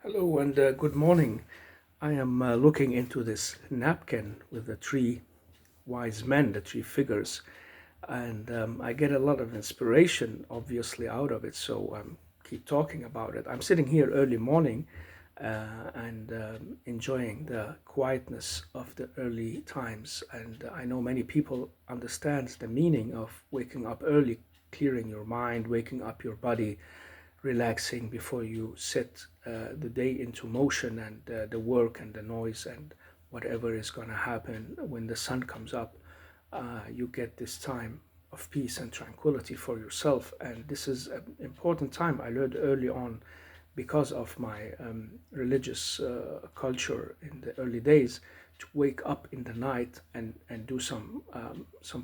Hello and good morning. I am looking into this napkin with the three wise men, the three figures, and I get a lot of inspiration, obviously, out of it. So keep talking about it. I'm sitting here early morning and enjoying the quietness of the early times. And I know many people understands the meaning of waking up early, clearing your mind, waking up your body, relaxing before you set the day into motion and the work and the noise and whatever is going to happen when the sun comes up. You get this time of peace and tranquility for yourself. And this is an important time I learned early on because of my religious culture in the early days to wake up in the night and do some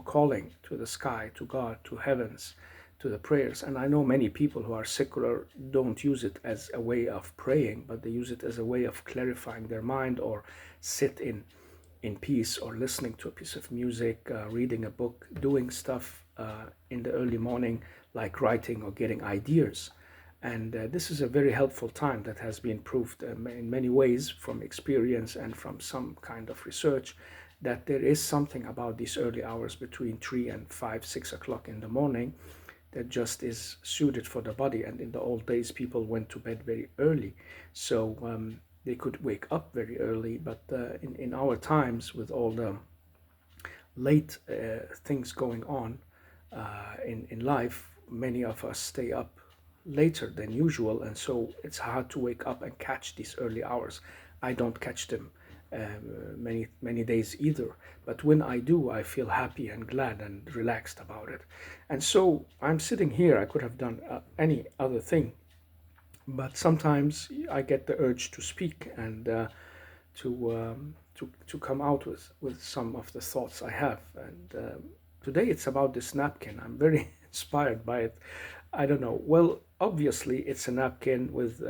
calling to the sky, to God, to heavens, to the prayers. And I know many people who are secular don't use it as a way of praying, but they use it as a way of clarifying their mind or sit in peace or listening to a piece of music, reading a book, doing stuff in the early morning, like writing or getting ideas. And this is a very helpful time that has been proved in many ways from experience and from some kind of research that there is something about these early hours between 3 and 5, 6 o'clock in the morning that just is suited for the body. And in the old days, people went to bed very early. So they could wake up very early. But in our times, with all the late things going on in life, many of us stay up later than usual, and so it's hard to wake up and catch these early hours. I don't catch them many days either, but when I do, I feel happy and glad and relaxed about it. And so I'm sitting here. I could have done any other thing, but sometimes I get the urge to speak and to come out with some of the thoughts I have. And today it's about this napkin. I'm very inspired by it. I don't know. Well, obviously it's a napkin with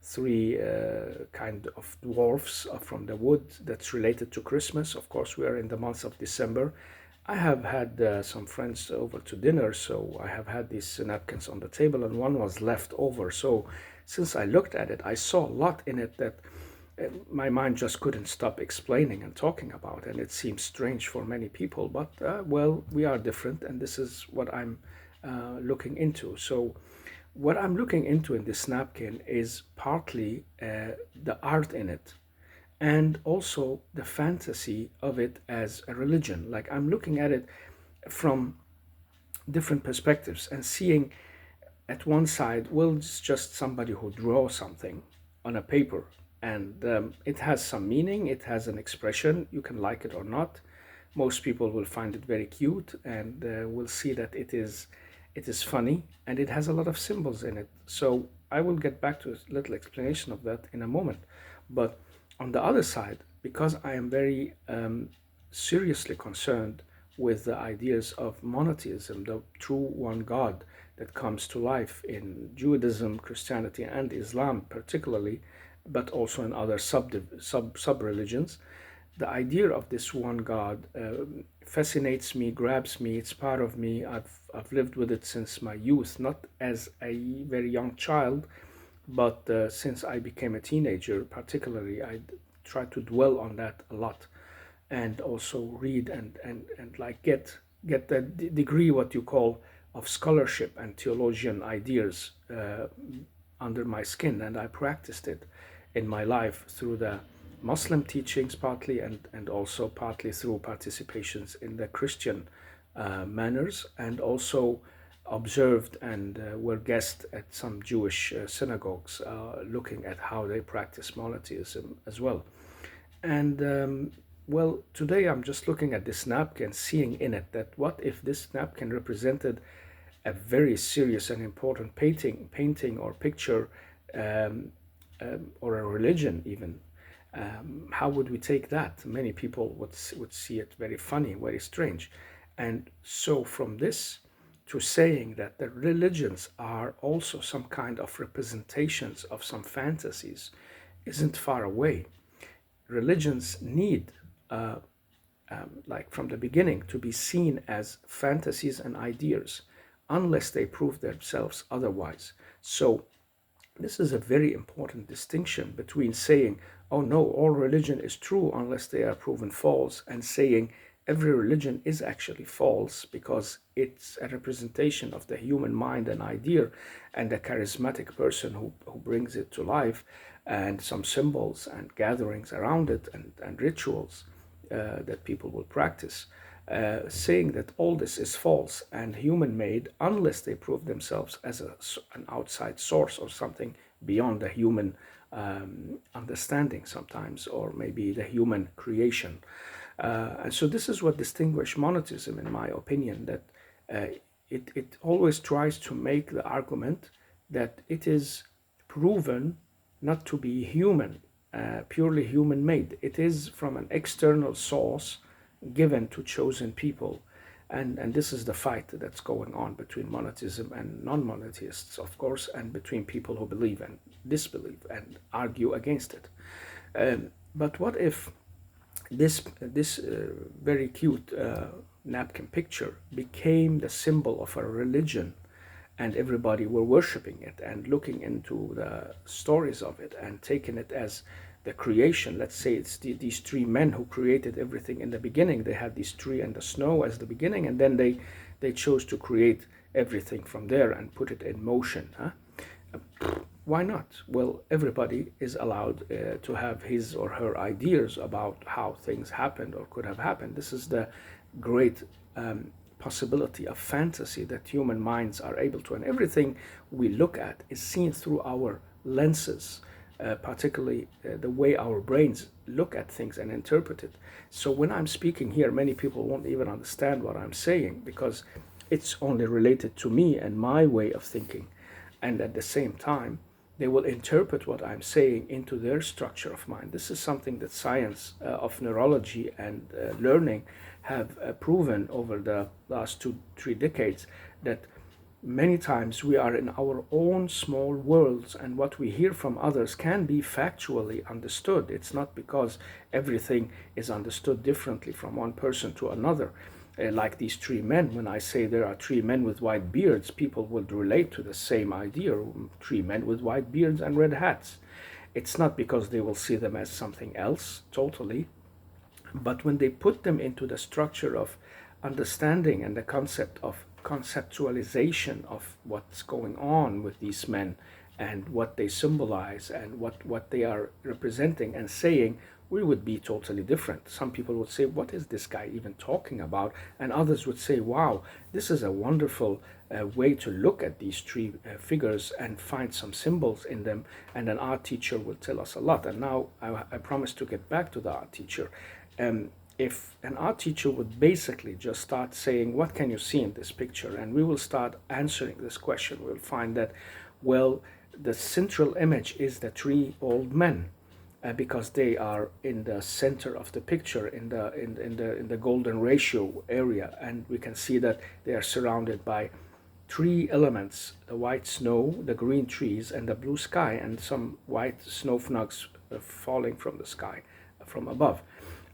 three kind of dwarfs from the wood that's related to Christmas. Of course, we are in the month of December. I have had some friends over to dinner, so I have had these napkins on the table, and one was left over. So, since I looked at it, I saw a lot in it that my mind just couldn't stop explaining and talking about. And it seems strange for many people, but well, we are different, and this is what I'm looking into. So, what I'm looking into in this napkin is partly the art in it and also the fantasy of it as a religion. Like I'm looking at it from different perspectives and seeing at one side, well, it's just somebody who draws something on a paper, and it has some meaning, it has an expression. You can like it or not. Most people will find it very cute and will see that it is funny and it has a lot of symbols in it. So I will get back to a little explanation of that in a moment. But on the other side, because I am very seriously concerned with the ideas of monotheism, the true one God that comes to life in Judaism, Christianity, and Islam, particularly, but also in other sub religions. The idea of this one God fascinates me, grabs me. It's part of me. I've lived with it since my youth, not as a very young child, but since I became a teenager, particularly, I try to dwell on that a lot, and also read and like get the degree, what you call, of scholarship and theologian ideas under my skin, and I practiced it in my life through the Muslim teachings partly, and also partly through participations in the Christian manners, and also observed and were guests at some Jewish synagogues looking at how they practice monotheism as well. And well, today I'm just looking at this napkin, seeing in it that what if this napkin represented a very serious and important painting or picture, or a religion even. How would we take that? Many people would see it very funny, very strange. And so from this to saying that the religions are also some kind of representations of some fantasies isn't far away. Religions need, like from the beginning, to be seen as fantasies and ideas unless they prove themselves otherwise. So This is a very important distinction between saying, oh no, all religion is true unless they are proven false, and saying every religion is actually false because it's a representation of the human mind and idea and a charismatic person who brings it to life, and some symbols and gatherings around it, and rituals that people will practice. Saying that all this is false and human made unless they prove themselves as an outside source or something beyond the human understanding sometimes, or maybe the human creation. And so this is what distinguishes monotheism, in my opinion, that it always tries to make the argument that it is proven not to be human, purely human made. It is from an external source given to chosen people. And this is the fight that's going on between monotheism and non-monotheists, of course, and between people who believe and disbelieve and argue against it. But what if this very cute napkin picture became the symbol of a religion, and everybody were worshiping it and looking into the stories of it and taking it as the creation? Let's say it's these three men who created everything in the beginning. They had this tree and the snow as the beginning, and then they chose to create everything from there and put it in motion. Huh? Why not? Well, everybody is allowed to have his or her ideas about how things happened or could have happened. This is the great possibility of fantasy that human minds are able to, and everything we look at is seen through our lenses, particularly the way our brains look at things and interpret it. So when I'm speaking here, many people won't even understand what I'm saying because it's only related to me and my way of thinking. And at the same time, they will interpret what I'm saying into their structure of mind. This is something that science of neurology and learning have proven over the last 2-3 decades, that many times we are in our own small worlds, and what we hear from others can be factually understood. It's not because everything is understood differently from one person to another. Like these three men, when I say there are three men with white beards, people would relate to the same idea: three men with white beards and red hats. It's not because they will see them as something else totally, but when they put them into the structure of understanding and the concept of conceptualization of what's going on with these men and what they symbolize and what they are representing and saying, we would be totally different. Some people would say, what is this guy even talking about? And others would say, wow, this is a wonderful way to look at these three figures and find some symbols in them. And an art teacher will tell us a lot. And now I promise to get back to the art teacher. If an art teacher would basically just start saying, what can you see in this picture? And we will start answering this question. We'll find that, well, the central image is the three old men, because they are in the center of the picture, in the golden ratio area, and we can see that they are surrounded by three elements: the white snow, the green trees, and the blue sky, and some white snowflakes falling from the sky from above.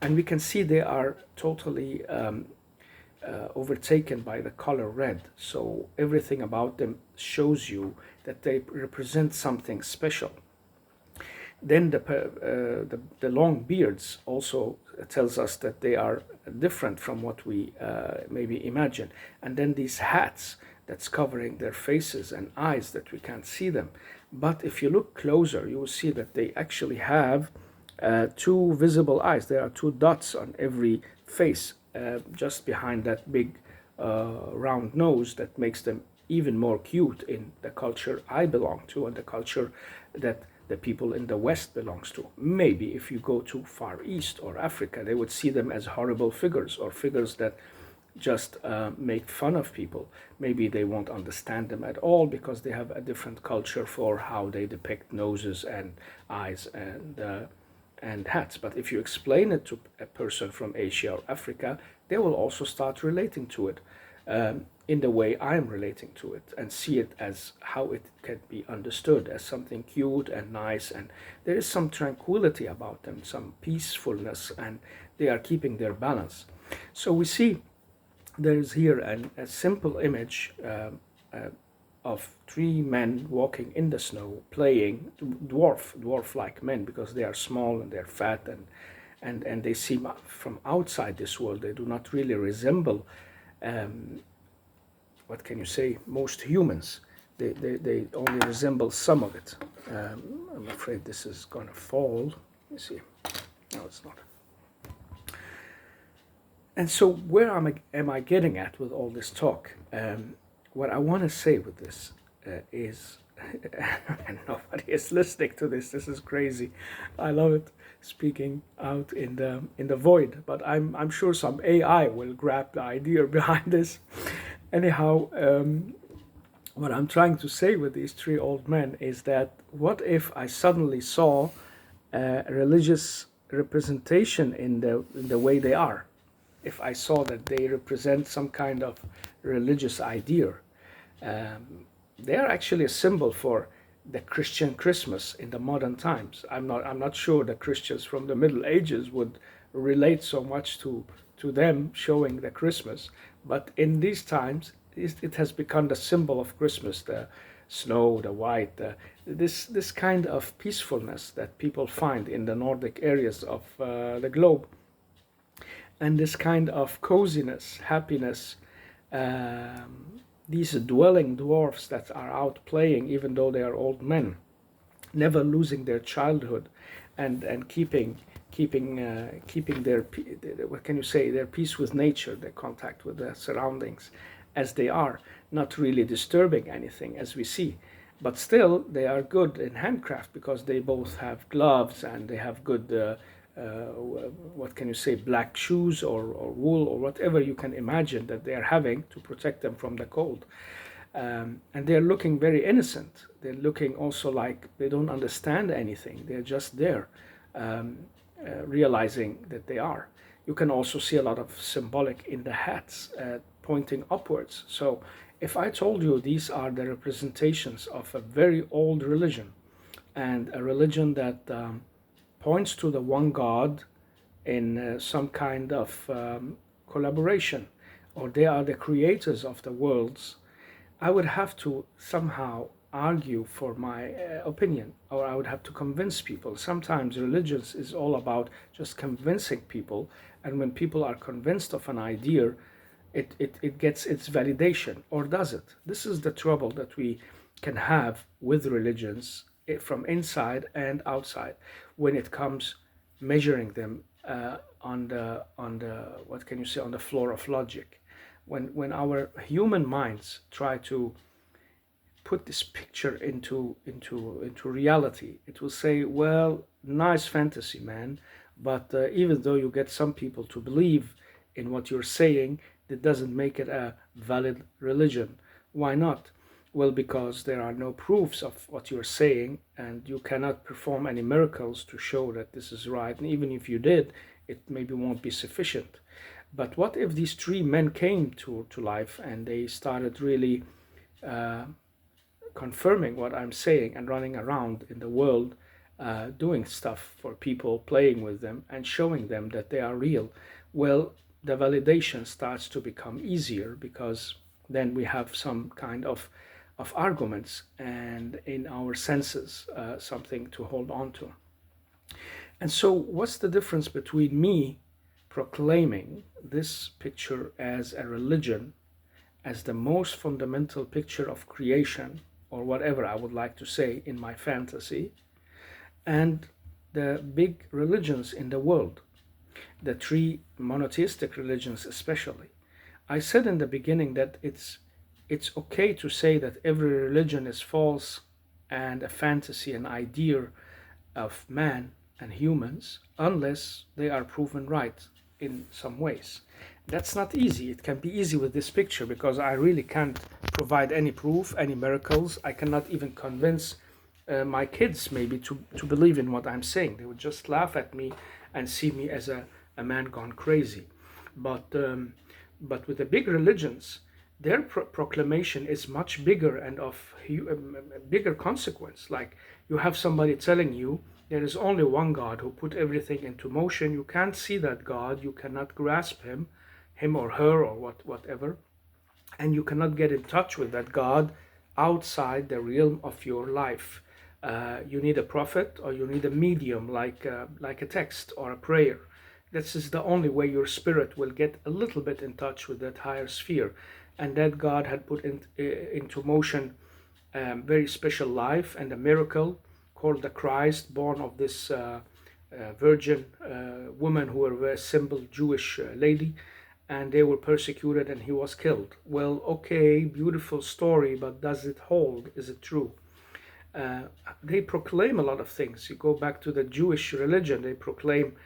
And we can see they are totally overtaken by the color red. So everything about them shows you that they represent something special. Then the long beards also tells us that they are different from what we maybe imagine. And then these hats that's covering their faces and eyes that we can't see them. But if you look closer, you will see that they actually have two visible eyes. There are two dots on every face, just behind that big round nose that makes them even more cute in the culture I belong to and the culture that the people in the West belongs to. Maybe if you go to Far East or Africa, they would see them as horrible figures, or figures that just make fun of people. Maybe they won't understand them at all because they have a different culture for how they depict noses and eyes and hats. But if you explain it to a person from Asia or Africa, they will also start relating to it in the way I'm relating to it, and see it as how it can be understood, as something cute and nice, and there is some tranquility about them, some peacefulness, and they are keeping their balance. So we see there is here a simple image of three men walking in the snow, playing dwarf-like men, because they are small and they're fat, and they seem from outside this world. They do not really resemble, what can you say, most humans. They only resemble some of it. I'm afraid this is gonna fall. Let me see. No, it's not. And so, where am I getting at with all this talk? What I want to say with this is, and nobody is listening to this. This is crazy. I love it, speaking out in the void. But I'm sure some AI will grab the idea behind this. Anyhow, what I'm trying to say with these three old men is that what if I suddenly saw a religious representation in the way they are? If I saw that they represent some kind of religious idea, they are actually a symbol for the Christian Christmas in the modern times. I'm not sure the Christians from the Middle Ages would relate so much to them showing the Christmas, but in these times it has become the symbol of Christmas, the snow, the white, this kind of peacefulness that people find in the Nordic areas of the globe, and this kind of coziness, happiness. These dwelling dwarfs that are out playing, even though they are old men, never losing their childhood, and keeping their, what can you say, their peace with nature, their contact with their surroundings, as they are, not really disturbing anything as we see. But still, they are good in handcraft because they both have gloves and they have good, what can you say, black shoes or wool or whatever you can imagine that they are having to protect them from the cold. And they're looking very innocent. They're looking also like they don't understand anything. They're just there, realizing that they are. You can also see a lot of symbolic in the hats, pointing upwards. So if I told you these are the representations of a very old religion, and a religion that points to the one God in some kind of collaboration, or they are the creators of the worlds, I would have to somehow argue for my opinion, or I would have to convince people. Sometimes religions is all about just convincing people, and when people are convinced of an idea, it gets its validation, or does it? This is the trouble that we can have with religions, from inside and outside, when it comes measuring them on the what can you say, on the floor of logic. When our human minds try to put this picture into reality, it will say, well, nice fantasy, man, but even though you get some people to believe in what you're saying, that doesn't make it a valid religion. Why not? Well, because there are no proofs of what you're saying, and you cannot perform any miracles to show that this is right. And even if you did, it maybe won't be sufficient. But what if these three men came to life and they started really confirming what I'm saying and running around in the world, doing stuff for people, playing with them, and showing them that they are real? Well, the validation starts to become easier, because then we have some kind of arguments, and in our senses, something to hold on to. And so, what's the difference between me proclaiming this picture as a religion, as the most fundamental picture of creation, or whatever I would like to say in my fantasy, and the big religions in the world, the three monotheistic religions especially? I said in the beginning that it's okay to say that every religion is false and a fantasy, an idea of man and humans, unless they are proven right in some ways. That's not easy. It can be easy with this picture, because I really can't provide any proof, any miracles. I cannot even convince my kids maybe to believe in what I'm saying. They would just laugh at me and see me as a man gone crazy. But with the big religions, their proclamation is much bigger and of bigger consequence. Like, you have somebody telling you there is only one God who put everything into motion. You can't see that God, you cannot grasp him or her, or whatever, and you cannot get in touch with that God outside the realm of your life. You need a prophet or you need a medium like a text or a prayer. This is the only way your spirit will get a little bit in touch with that higher sphere, and that God had put into motion very special life and a miracle called the Christ, born of this virgin woman who were a very simple Jewish lady, and they were persecuted and he was killed. Well, okay, beautiful story, but does it hold? Is it true? uh, they proclaim a lot of things. You go back to the Jewish religion, they proclaim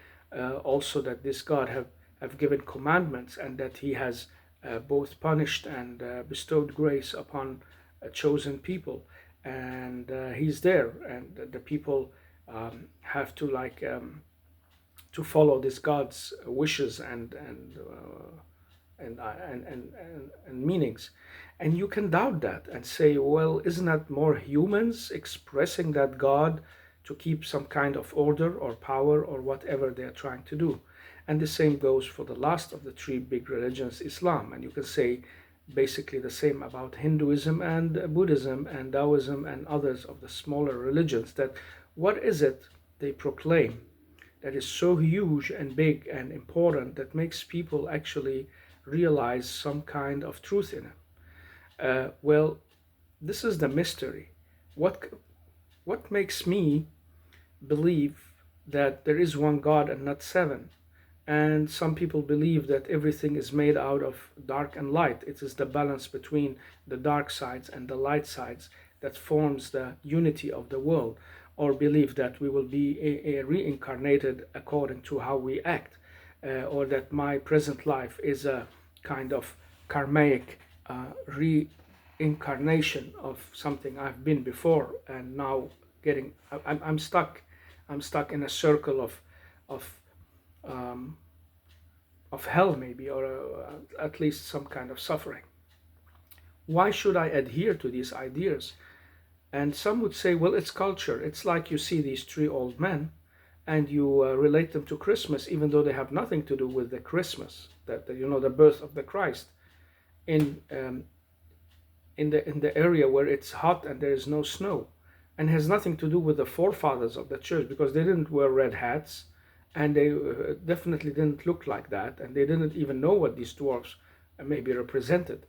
also that this God have given commandments and that he has both punished and bestowed grace upon a chosen people. And he's there, and the people have to to follow this God's wishes and meanings. And you can doubt that and say, well, isn't that more humans expressing that God to keep some kind of order or power or whatever they're trying to do? And the same goes for the last of the three big religions, Islam. And you can say basically the same about Hinduism and Buddhism and Taoism and others of the smaller religions, that what is it they proclaim that is so huge and big and important that makes people actually realize some kind of truth in it? Well, this is the mystery. What what makes me believe that there is one God and not seven? And some people believe that everything is made out of dark and light. It is the balance between the dark sides and the light sides that forms the unity of the world, or believe that we will be reincarnated according to how we act, or that my present life is a kind of karmic reincarnation of something I've been before, and now I'm stuck. I'm stuck in a circle of um, of hell, maybe, or at least some kind of suffering. Why should I adhere to these ideas? And some would say, well, it's culture. It's like you see these three old men and you relate them to Christmas, even though they have nothing to do with the Christmas, the birth of the Christ. In in the area where it's hot and there is no snow, and has nothing to do with the forefathers of the church, because they didn't wear red hats, and they definitely didn't look like that, and they didn't even know what these dwarfs maybe represented.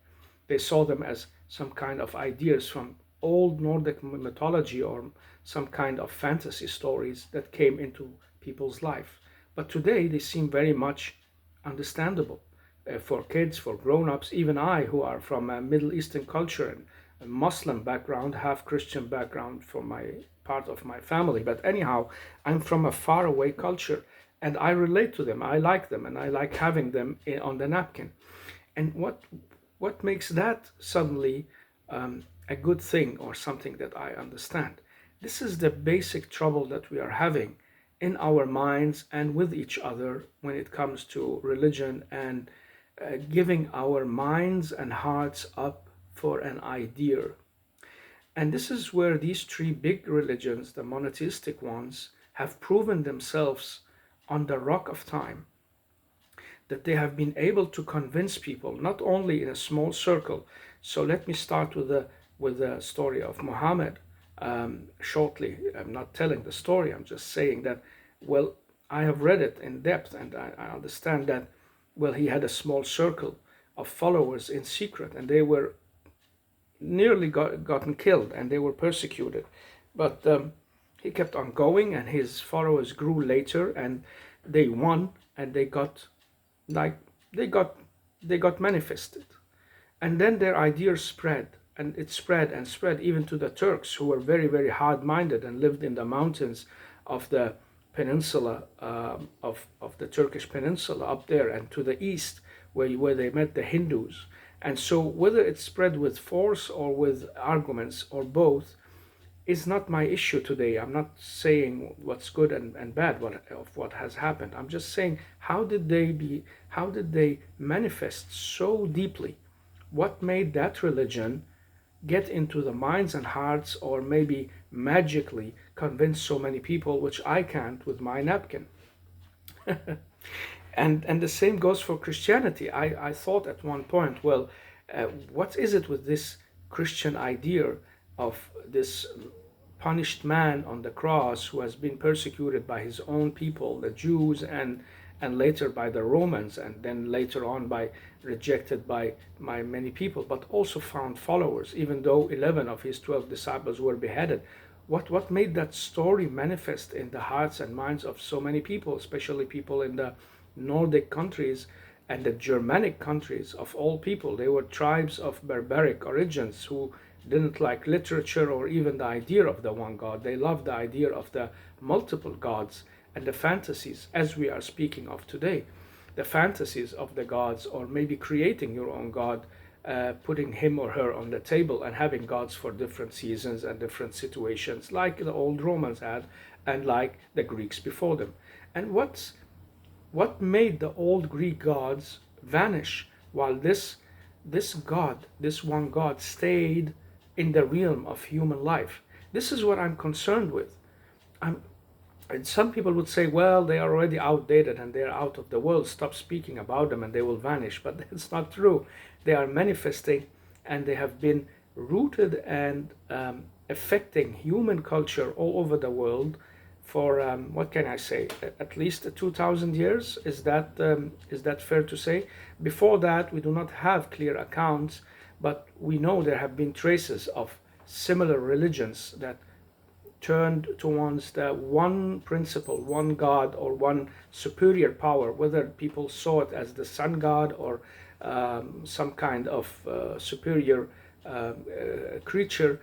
They saw them as some kind of ideas from old Nordic mythology or some kind of fantasy stories that came into people's life. But today they seem very much understandable for kids, for grown-ups. Even I, who are from a Middle Eastern culture and a Muslim background, half Christian background for my part of my family. But anyhow, I'm from a faraway culture and I relate to them. I like them and I like having them on the napkin. And what makes that suddenly a good thing or something that I understand? This is the basic trouble that we are having in our minds and with each other when it comes to religion and giving our minds and hearts up for an idea. And this is where these three big religions, the monotheistic ones, have proven themselves on the rock of time, that they have been able to convince people not only in a small circle. So let me start with the story of Muhammad shortly. I'm not telling the story, I'm just saying that, well, I have read it in depth and I understand that, well, he had a small circle of followers in secret, and they were nearly gotten killed and they were persecuted. But he kept on going, and his followers grew later, and they won, and like they got they got manifested, and then their ideas spread, and it spread and spread even to the Turks, who were very, very hard-minded and lived in the mountains of the peninsula, of the Turkish peninsula up there, and to the east where they met the Hindus. And so whether it spread with force or with arguments or both is not my issue today. I'm not saying what's good and bad of what has happened. I'm just saying, how did they manifest so deeply? What made that religion get into the minds and hearts, or maybe magically convince so many people, which I can't with my napkin? And the same goes for Christianity. I thought at one point, well, what is it with this Christian idea of this punished man on the cross who has been persecuted by his own people, the Jews, and later by the Romans, and then later on by rejected by many people, but also found followers, even though 11 of his 12 disciples were beheaded. What made that story manifest in the hearts and minds of so many people, especially people in the Nordic countries and the Germanic countries of all people? They were tribes of barbaric origins who didn't like literature or even the idea of the one God. They loved the idea of the multiple gods and the fantasies, as we are speaking of today. The fantasies of the gods, or maybe creating your own God, putting him or her on the table and having gods for different seasons and different situations, like the old Romans had and like the Greeks before them. And what made the old Greek gods vanish while this God, this one God, stayed in the realm of human life? This is what I'm concerned with. I'm, and some people would say, well, they are already outdated and they're out of the world. Stop speaking about them and they will vanish. But that's not true. They are manifesting and they have been rooted and affecting human culture all over the world for, what can I say, at least 2,000 years. Is that fair to say? Before that, we do not have clear accounts, but we know there have been traces of similar religions that turned towards the one principle, one God, or one superior power, whether people saw it as the sun god or some kind of superior creature.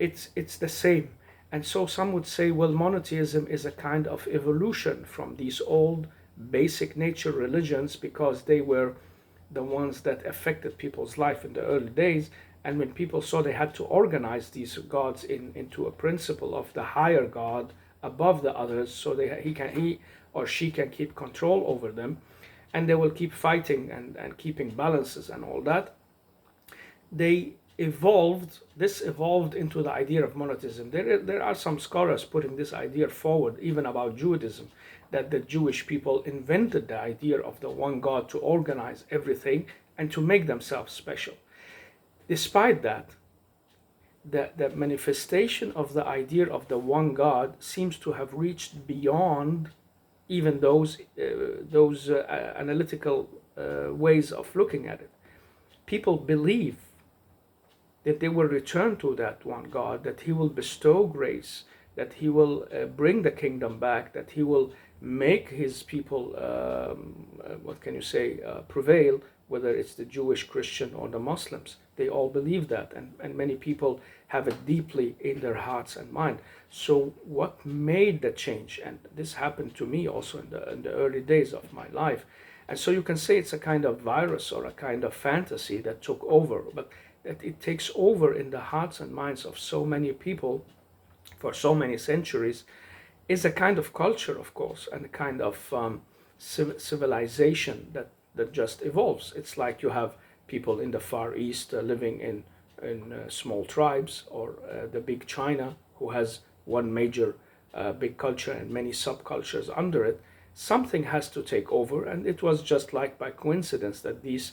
It's the same. And so some would say, well, monotheism is a kind of evolution from these old basic nature religions because they were the ones that affected people's life in the early days. And when people saw they had to organize these gods into a principle of the higher God above the others, so he or she can keep control over them, and they will keep fighting and keeping balances and all that, this evolved into the idea of monotheism. There are some scholars putting this idea forward, even about Judaism, that the Jewish people invented the idea of the one God to organize everything and to make themselves special. Despite that, the manifestation of the idea of the one God seems to have reached beyond even those analytical ways of looking at it. People believe that they will return to that one God, that he will bestow grace, that he will bring the kingdom back, that he will make his people, what can you say, prevail, whether it's the Jewish, Christian, or the Muslims. They all believe that, and many people have it deeply in their hearts and mind. So what made the change? And this happened to me also in the early days of my life. And so you can say it's a kind of virus or a kind of fantasy that took over, but that it takes over in the hearts and minds of so many people for so many centuries is a kind of culture, of course, and a kind of civilization that just evolves. It's like you have people in the Far East living in small tribes, or the big China, who has one major big culture and many subcultures under it. Something has to take over, and it was just like by coincidence that these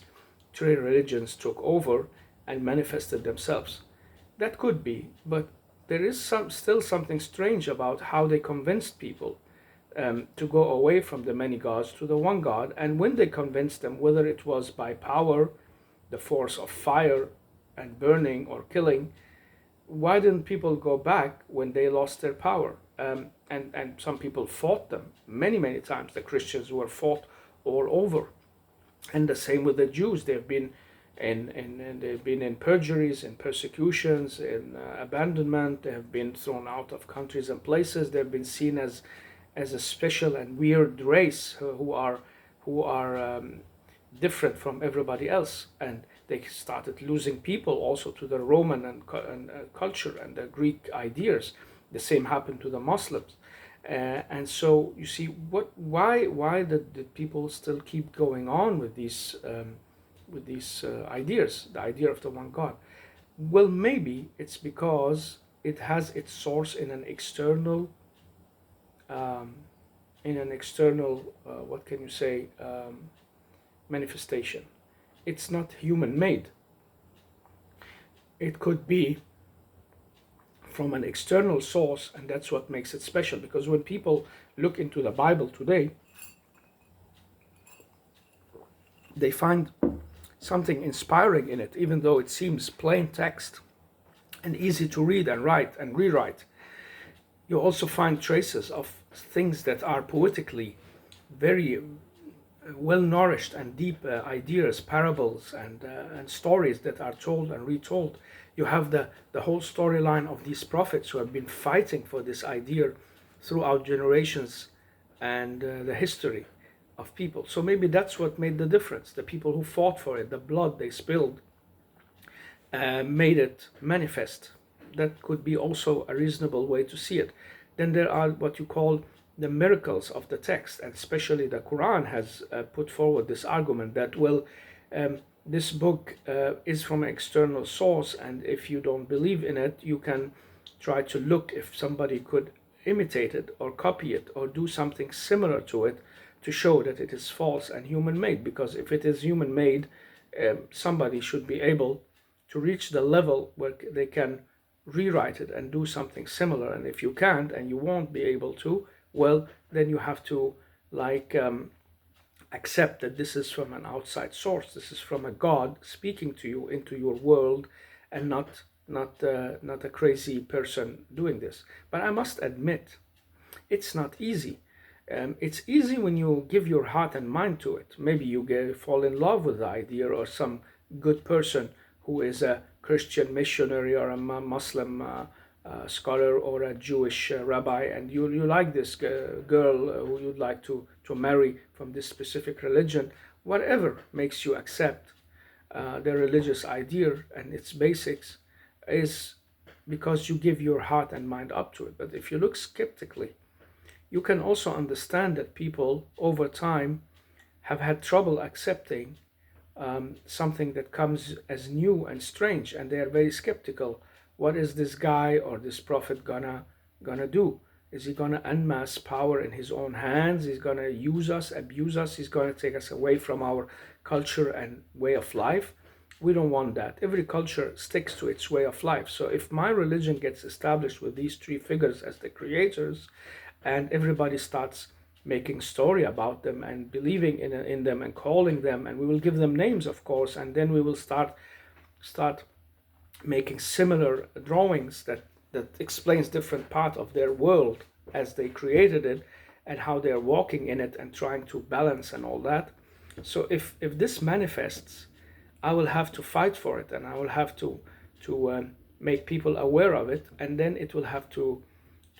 three religions took over and manifested themselves. That could be, but there is still something strange about how they convinced people to go away from the many gods to the one God. And when they convinced them, whether it was by power, the force of fire and burning or killing, why didn't people go back when they lost their power? And some people fought them many times. The Christians were fought all over, and the same with the Jews. They've been in perjuries, in persecutions, in abandonment. They have been thrown out of countries and places. They've been seen as a special and weird race who are different from everybody else, and they started losing people also to the Roman and culture and the Greek ideas. The same happened to the Muslims, and so you see why did people still keep going on with these ideas, the idea of the one God? Well, maybe it's because it has its source in an external what can you say, manifestation. It's not human made. It could be from an external source, and that's what makes it special. Because when people look into the Bible today, they find something inspiring in it, even though it seems plain text and easy to read and write and rewrite. You also find traces of things that are poetically very well nourished and deep ideas, parables, and stories that are told and retold. You have the whole storyline of these prophets who have been fighting for this idea throughout generations and the history of people. So maybe that's what made the difference. The people who fought for it, the blood they spilled, made it manifest. That could be also a reasonable way to see it. Then there are what you call the miracles of the text, and especially the Quran has put forward this argument that, well, this book is from an external source, and if you don't believe in it, you can try to look if somebody could imitate it or copy it or do something similar to it to show that it is false and human made. Because if it is human made, somebody should be able to reach the level where they can rewrite it and do something similar. And if you can't and you won't be able to, well, then you have to like accept that this is from an outside source. This is from a God speaking to you into your world, and not a crazy person doing this. But I must admit, it's not easy. It's easy when you give your heart and mind to it. Maybe you fall in love with the idea, or some good person who is a Christian missionary or a Muslim scholar or a Jewish rabbi, and you like this girl who you'd like to marry from this specific religion. Whatever makes you accept the religious idea and its basics is because you give your heart and mind up to it. But if you look skeptically, you can also understand that people over time have had trouble accepting something that comes as new and strange, and they are very skeptical. What is this guy or this prophet gonna do? Is he gonna unmask power in his own hands? He's gonna use us, abuse us. He's gonna take us away from our culture and way of life. We don't want that. Every culture sticks to its way of life. So if my religion gets established with these three figures as the creators, and everybody starts making story about them and believing in them and calling them, and we will give them names, of course, and then we will start making similar drawings that explains different part of their world as they created it and how they're walking in it and trying to balance and all that. So if this manifests, I will have to fight for it, and I will have to make people aware of it, and then it will have to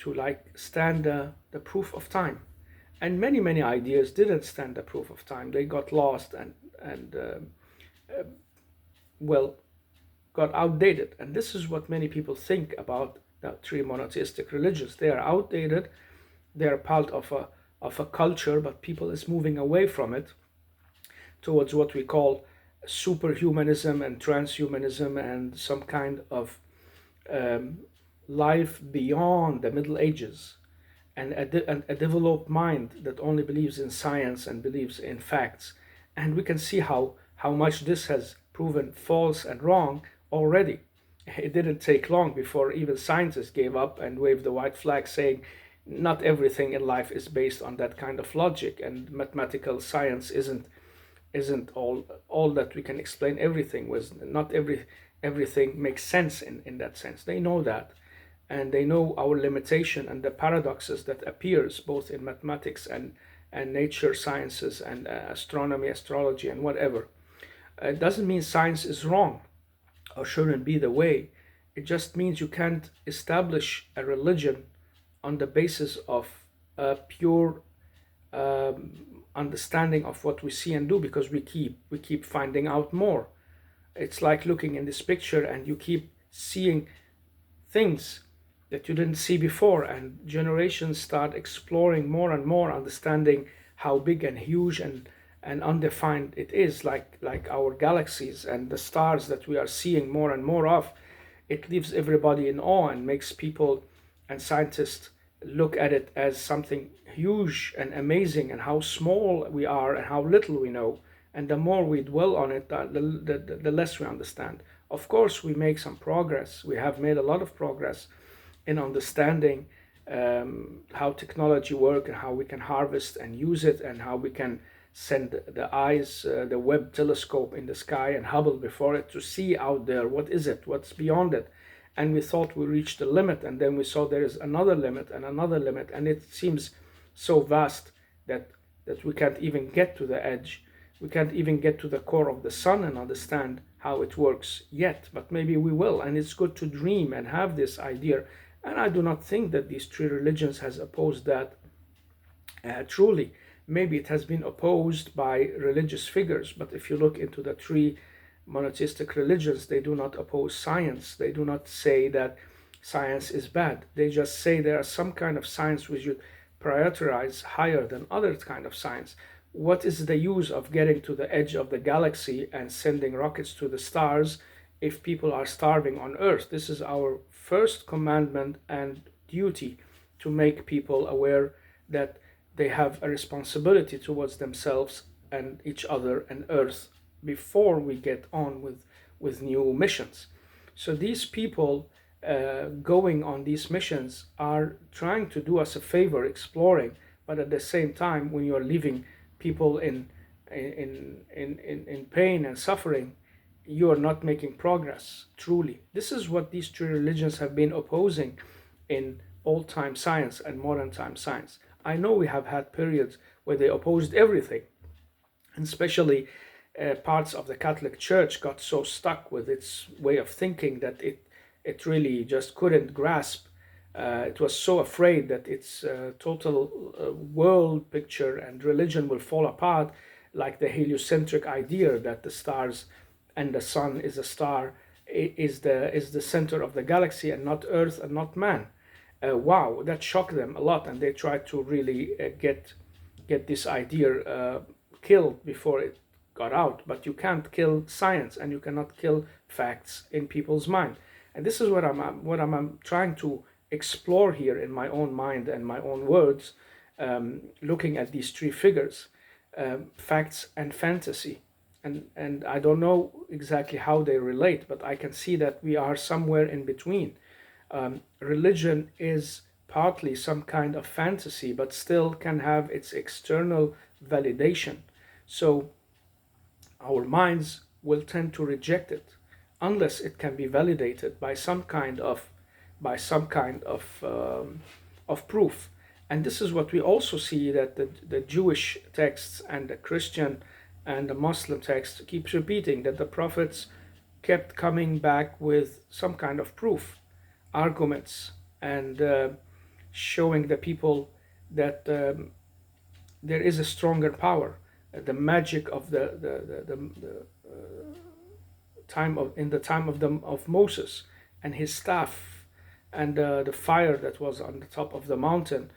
like stand the proof of time. And many ideas didn't stand the proof of time. They got lost and well, got outdated. And this is what many people think about the three monotheistic religions. They are outdated. They are part of a culture, but people is moving away from it towards what we call superhumanism and transhumanism and some kind of life beyond the Middle Ages, and a developed mind that only believes in science and believes in facts. And we can see how much this has proven false and wrong already. It didn't take long before even scientists gave up and waved the white flag, saying not everything in life is based on that kind of logic, and mathematical science isn't all that we can explain everything with. Not everything makes sense in that sense. They know that, and they know our limitation and the paradoxes that appears both in mathematics and nature sciences and astronomy, astrology, and whatever. It doesn't mean science is wrong or shouldn't be the way. It just means you can't establish a religion on the basis of a pure understanding of what we see and do, because we keep finding out more. It's like looking in this picture and you keep seeing things that you didn't see before, and generations start exploring more and more, understanding how big and huge and undefined it is, like our galaxies and the stars that we are seeing more and more of. It leaves everybody in awe and makes people and scientists look at it as something huge and amazing, and how small we are and how little we know. And the more we dwell on it, the less we understand. Of course, we make some progress. We have made a lot of progress in understanding how technology works and how we can harvest and use it, and how we can send the Webb telescope in the sky and Hubble before it to see out there what is it, what's beyond it. And we thought we reached the limit, and then we saw there is another limit and another limit, and it seems so vast that we can't even get to the edge. We can't even get to the core of the sun and understand how it works yet, but maybe we will. And it's good to dream and have this idea. And I do not think that these three religions has opposed that truly. Maybe it has been opposed by religious figures, but if you look into the three monotheistic religions, they do not oppose science. They do not say that science is bad. They just say there are some kind of science which you prioritize higher than other kind of science. What is the use of getting to the edge of the galaxy and sending rockets to the stars if people are starving on Earth? This is our first commandment and duty, to make people aware that they have a responsibility towards themselves and each other and Earth before we get on with new missions. So these people going on these missions are trying to do us a favor, exploring, but at the same time, when you're leaving people in pain and suffering, you are not making progress, truly. This is what these three religions have been opposing in old time science and modern time science. I know we have had periods where they opposed everything, and especially parts of the Catholic Church got so stuck with its way of thinking that it really just couldn't grasp. It was so afraid that its total world picture and religion will fall apart, like the heliocentric idea that the stars and the sun is a star, is the center of the galaxy and not Earth and not man. Wow, that shocked them a lot, and they tried to really get this idea killed before it got out. But you can't kill science, and you cannot kill facts in people's mind. And this is what I'm trying to explore here in my own mind and my own words, looking at these three figures, facts and fantasy. And I don't know exactly how they relate, but I can see that we are somewhere in between. Religion is partly some kind of fantasy, but still can have its external validation. So our minds will tend to reject it unless it can be validated by some kind of proof. And this is what we also see, that the Jewish texts and the Christian and the Muslim text keeps repeating, that the prophets kept coming back with some kind of proof, arguments, and showing the people that there is a stronger power. The magic of the time of in the time of Moses and his staff, and the fire that was on the top of the mountain,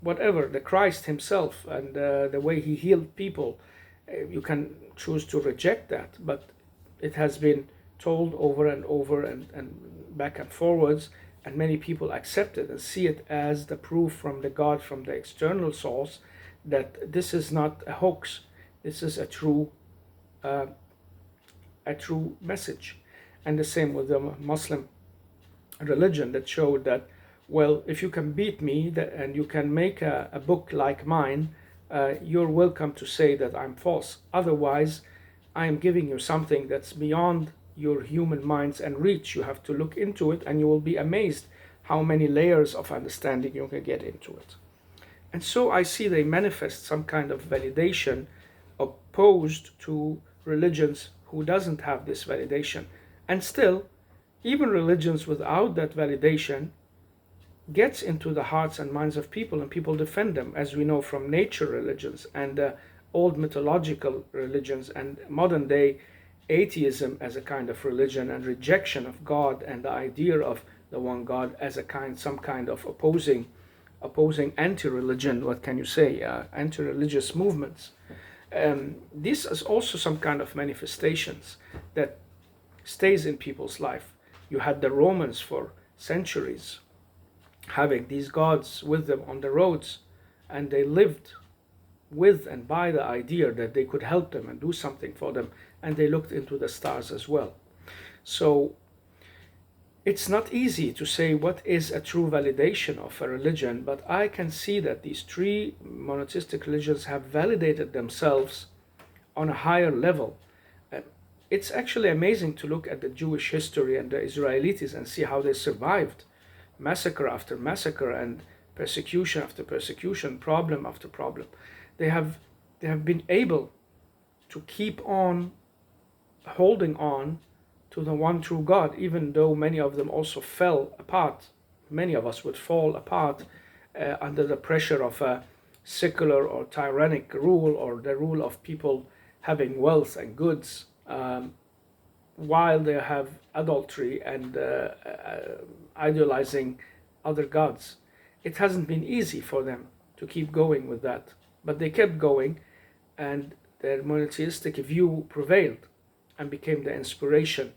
whatever, the Christ himself, and the way he healed people. You can choose to reject that, but it has been told over and over and back and forwards, and many people accept it and see it as the proof from the God, from the external source, that this is not a hoax. This is a true message. And the same with the Muslim religion, that showed that, well, if you can beat me and you can make a book like mine, you're welcome to say that I'm false. Otherwise, I am giving you something that's beyond your human minds and reach. You have to look into it, and you will be amazed how many layers of understanding you can get into it. And so I see they manifest some kind of validation opposed to religions who doesn't have this validation. And still, even religions without that validation gets into the hearts and minds of people, and people defend them, as we know from nature religions and old mythological religions, and modern day atheism as a kind of religion, and rejection of God and the idea of the one God as some kind of opposing anti-religion, what can you say, anti-religious movements. This is also some kind of manifestations that stays in people's life. You had the Romans for centuries having these gods with them on the roads, and they lived with and by the idea that they could help them and do something for them, and they looked into the stars as well. So it's not easy to say what is a true validation of a religion, but I can see that these three monotheistic religions have validated themselves on a higher level. Uh, It's actually amazing to look at the Jewish history and the Israelites and see how they survived massacre after massacre and persecution after persecution, problem after problem. They have they have been able to keep on holding on to the one true God, even though many of them also fell apart. Many of us would fall apart under the pressure of a secular or tyrannic rule, or the rule of people having wealth and goods, while they have adultery and idealizing other gods. It hasn't been easy for them to keep going with that, but they kept going, and their monotheistic view prevailed and became the inspiration.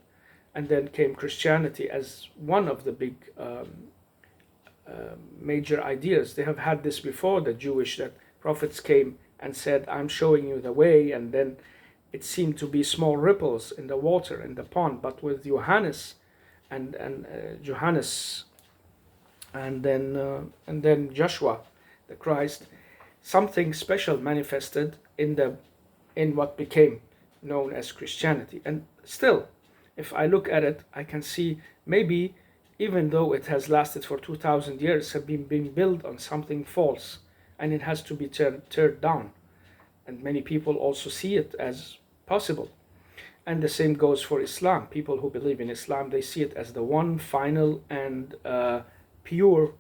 And then came Christianity as one of the big major ideas. They have had this before the Jewish, that prophets came and said, I'm showing you the way, and then it seemed to be small ripples in the water, in the pond. But with Johannes and Johannes, and then Joshua, the Christ, something special manifested in what became known as Christianity. And still, if I look at it, I can see maybe, even though it has lasted for 2,000 years, have been built on something false, and it has to be teared down. And many people also see it as possible. And the same goes for Islam. People who believe in Islam, they see it as the one final and pure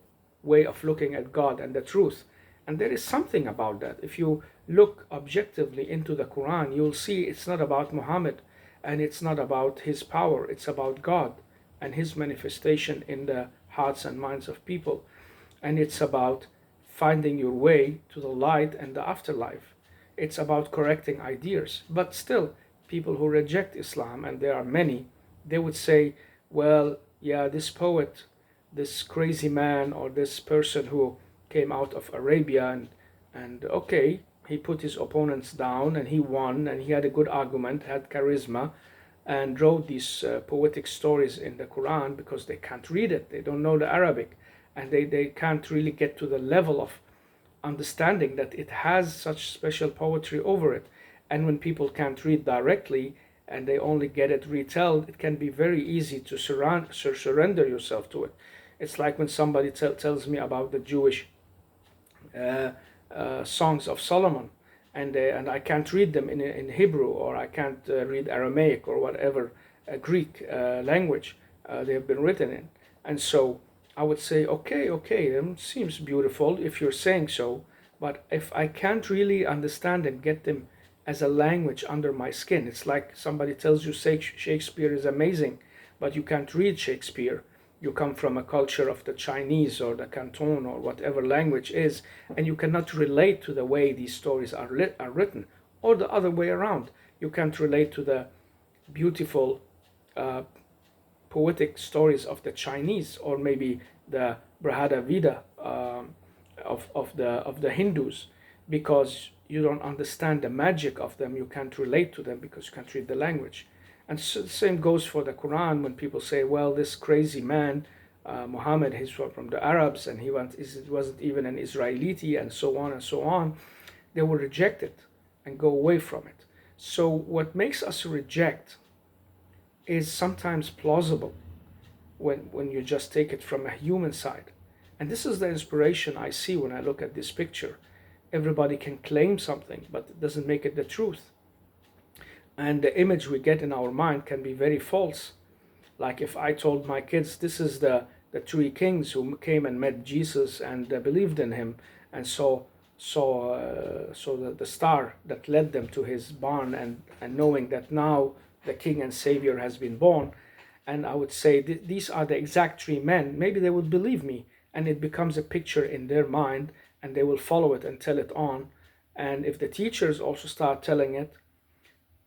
way of looking at God and the truth. And there is something about that. If you look objectively into the Quran, you'll see it's not about Muhammad, and it's not about his power. It's about God and his manifestation in the hearts and minds of people. And it's about finding your way to the light and the afterlife. It's about correcting ideas. But still, people who reject Islam, and there are many, they would say, well, yeah, this poet, this crazy man, or this person who came out of Arabia, and okay, he put his opponents down and he won, and he had a good argument, had charisma, and wrote these poetic stories in the Quran, because they can't read it, they don't know the Arabic, and they can't really get to the level of understanding that it has such special poetry over it. And when people can't read directly and they only get it retold, it can be very easy to surrender yourself to it. It's like when somebody tells me about the Jewish songs of Solomon, and I can't read them in Hebrew, or I can't read Aramaic or whatever Greek language they have been written in. And so I would say, okay, them seems beautiful if you're saying so, but if I can't really understand and get them as a language under my skin, it's like somebody tells you Shakespeare is amazing, but you can't read Shakespeare. You come from a culture of the Chinese or the Canton or whatever language is, and you cannot relate to the way these stories are written, or the other way around. You can't relate to the beautiful uh, poetic stories of the Chinese, or maybe the Brahada Vida of the Hindus, because you don't understand the magic of them. You can't relate to them because you can't read the language. And so the same goes for the Quran. When people say, well, this crazy man, Muhammad, he's from the Arabs, and he wasn't even an Israelite, and so on and so on, they will reject it and go away from it. So what makes us reject is sometimes plausible when you just take it from a human side. And this is the inspiration I see when I look at this picture. Everybody can claim something, but it doesn't make it the truth. And the image we get in our mind can be very false. Like if I told my kids, this is the three kings who came and met Jesus and believed in him, and saw the star that led them to his barn, and knowing that now the king and savior has been born, and I would say these are the exact three men, maybe they would believe me, and it becomes a picture in their mind, and they will follow it and tell it on. And if the teachers also start telling it,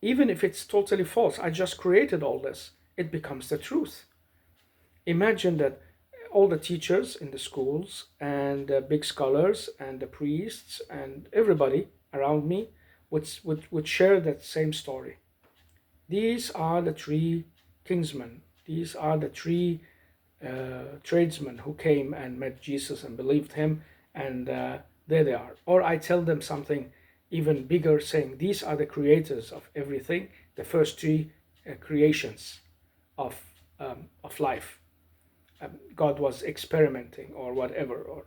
even if it's totally false, I just created all this, it becomes the truth. Imagine that all the teachers in the schools, and the big scholars and the priests and everybody, around me would share that same story. These are the three kingsmen. These are the three tradesmen who came and met Jesus and believed him, and there they are. Or I tell them something even bigger, saying these are the creators of everything, the first three creations of life. God was experimenting or whatever,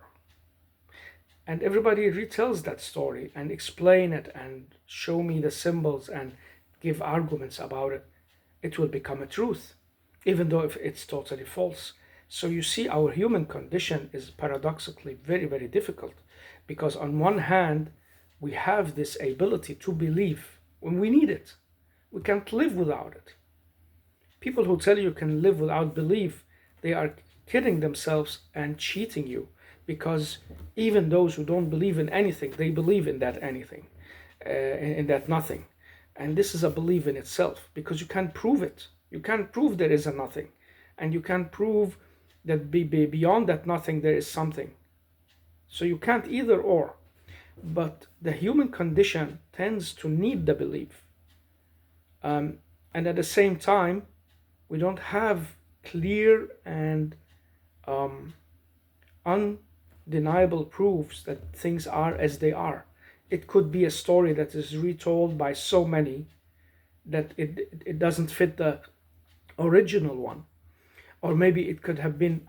and everybody retells that story and explain it and show me the symbols and give arguments about it. It will become a truth, even though if it's totally false. So you see, our human condition is paradoxically very, very difficult, because on one hand, we have this ability to believe when we need it. We can't live without it. People who tell you can live without belief, they are kidding themselves and cheating you, because even those who don't believe in anything, they believe in that anything, in that nothing. And this is a belief in itself, because you can't prove it. You can't prove there is a nothing, and you can't prove that beyond that nothing there is something. So you can't either or. But the human condition tends to need the belief. And at the same time, we don't have clear and undeniable proofs that things are as they are. It could be a story that is retold by so many that it doesn't fit the original one. Or maybe it could have been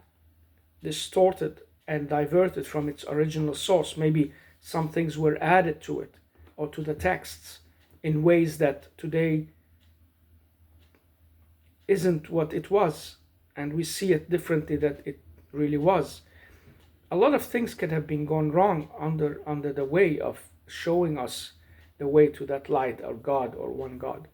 distorted and diverted from its original source. Maybe some things were added to it or to the texts in ways that today isn't what it was, and we see it differently than it really was. A lot of things could have been gone wrong under the way of showing us the way to that light or God or one God.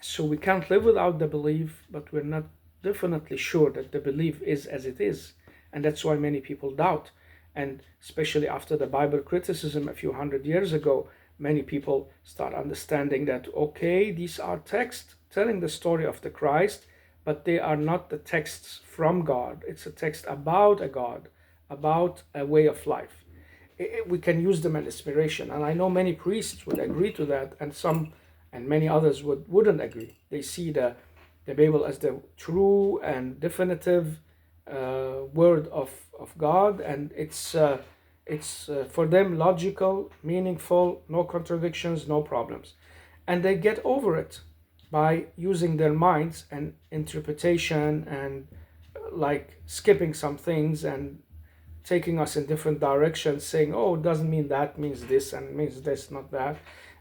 So we can't live without the belief, but we're not definitely sure that the belief is as it is. And that's why many people doubt. And especially after the Bible criticism a few hundred years ago, many people start understanding that, okay, these are texts telling the story of the Christ, but they are not the texts from God. It's a text about a God, about a way of life. We can use them as inspiration. And I know many priests would agree to that, and some and many others wouldn't agree. They see the Bible as the true and definitive word of God, and it's for them logical, meaningful, no contradictions, no problems. And they get over it by using their minds and interpretation and like skipping some things and taking us in different directions, saying, oh, it doesn't mean that, means this, and means this, not that.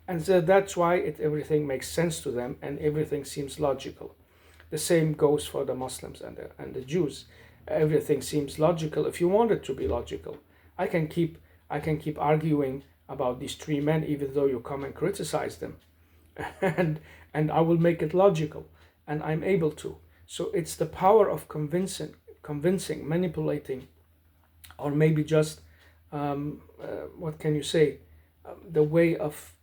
And so that's why everything makes sense to them and everything seems logical. The same goes for the Muslims and the Jews. Everything seems logical if you want it to be logical. I can keep arguing about these three men even though you come and criticize them. and I will make it logical, and I'm able to. So it's the power of convincing, manipulating, or maybe just what can you say, the way of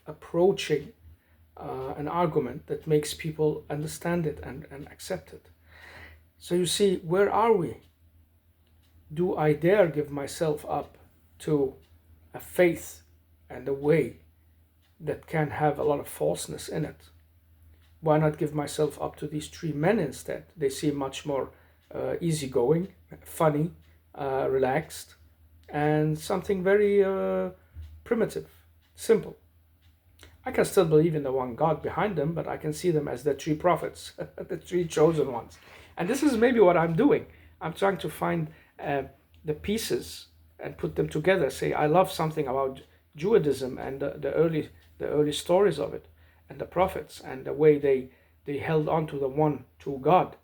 approaching an argument that makes people understand it and accept it. So you see, where are we? Do I dare give myself up to a faith and a way that can have a lot of falseness in it? Why not give myself up to these three men instead? They seem much more easygoing, funny, relaxed, and something very primitive, simple. I can still believe in the one God behind them, but I can see them as the three prophets, the three chosen ones. And this is maybe what I'm doing. I'm trying to find the pieces and put them together. Say, I love something about Judaism and the early stories of it, and the prophets, and the way they held on to the one true God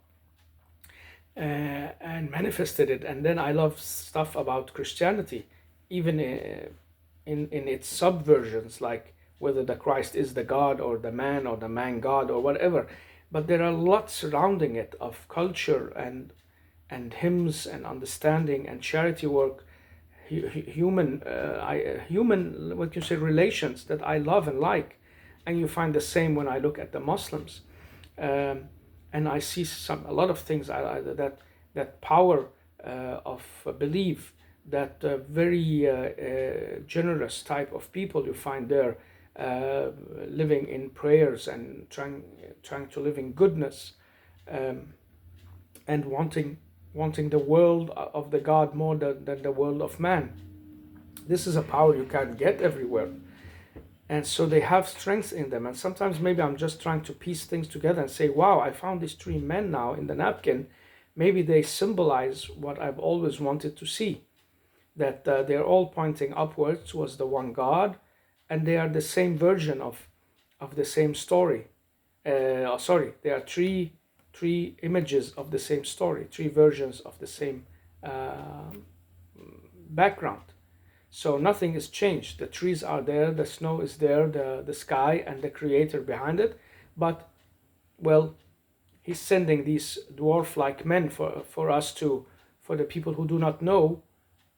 and manifested it. And then I love stuff about Christianity, even in its subversions, like whether the Christ is the God or the man God or whatever. But there are lots surrounding it of culture and hymns and understanding and charity work, human what you say, relations that I love and like. And you find the same when I look at the Muslims, and I see a lot of things that power of belief that very generous type of people you find there, uh, living in prayers and trying to live in goodness, um, and wanting the world of the God more than the world of man. This is a power you can't get everywhere. And so they have strength in them. And sometimes maybe I'm just trying to piece things together and say, wow, I found these three men now in the napkin. Maybe they symbolize what I've always wanted to see, that they're all pointing upwards towards the one God, and they are the same version of the same story. Sorry, there are three images of the same story, three versions of the same uh, background. So nothing is changed. The trees are there, the snow is there, the sky and the creator behind it. But, well, he's sending these dwarf-like men for us to, for the people who do not know,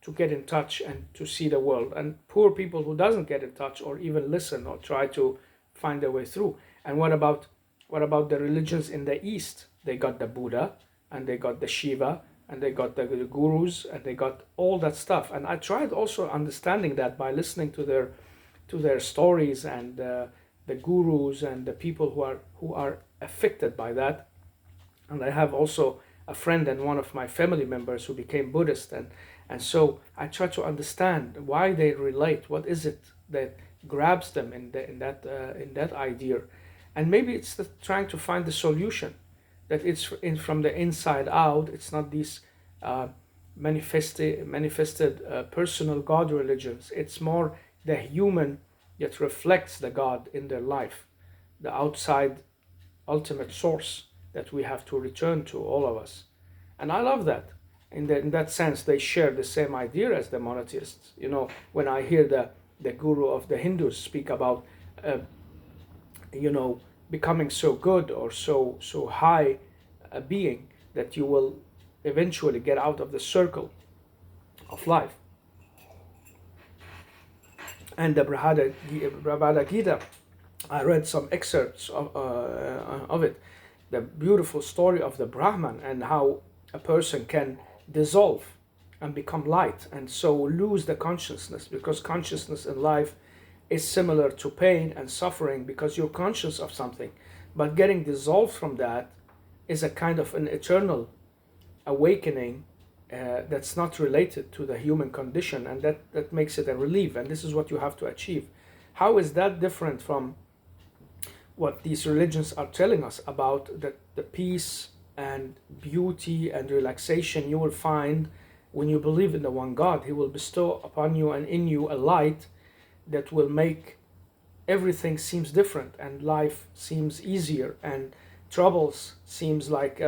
to get in touch and to see the world. And poor people who doesn't get in touch or even listen or try to find their way through. And what about the religions in the East? They got the Buddha, and they got the Shiva, and they got the gurus, and they got all that stuff. And I tried also understanding that by listening to their stories, and the gurus and the people who are affected by that. And I have also a friend and one of my family members who became Buddhist, and so I try to understand why they relate. What is it that grabs them in that idea? And maybe it's trying to find the solution, that it's from the inside out. It's not these uh, manifested personal God religions. It's more the human that reflects the God in their life, the outside ultimate source that we have to return to, all of us. And I love that. In that sense, they share the same idea as the monotheists. When I hear the guru of the Hindus speak about, uh, you know, becoming so good or so high a being that you will eventually get out of the circle of life. And the Bhagavad Gita, I read some excerpts of it, the beautiful story of the Brahman and how a person can dissolve and become light and so lose the consciousness, because consciousness in life is similar to pain and suffering because you're conscious of something. But getting dissolved from that is a kind of an eternal awakening that's not related to the human condition, and that makes it a relief. And this is what you have to achieve. How is that different from what these religions are telling us about the peace and beauty and relaxation you will find when you believe in the one God? He will bestow upon you and in you a light that will make everything seems different, and life seems easier, and troubles seems like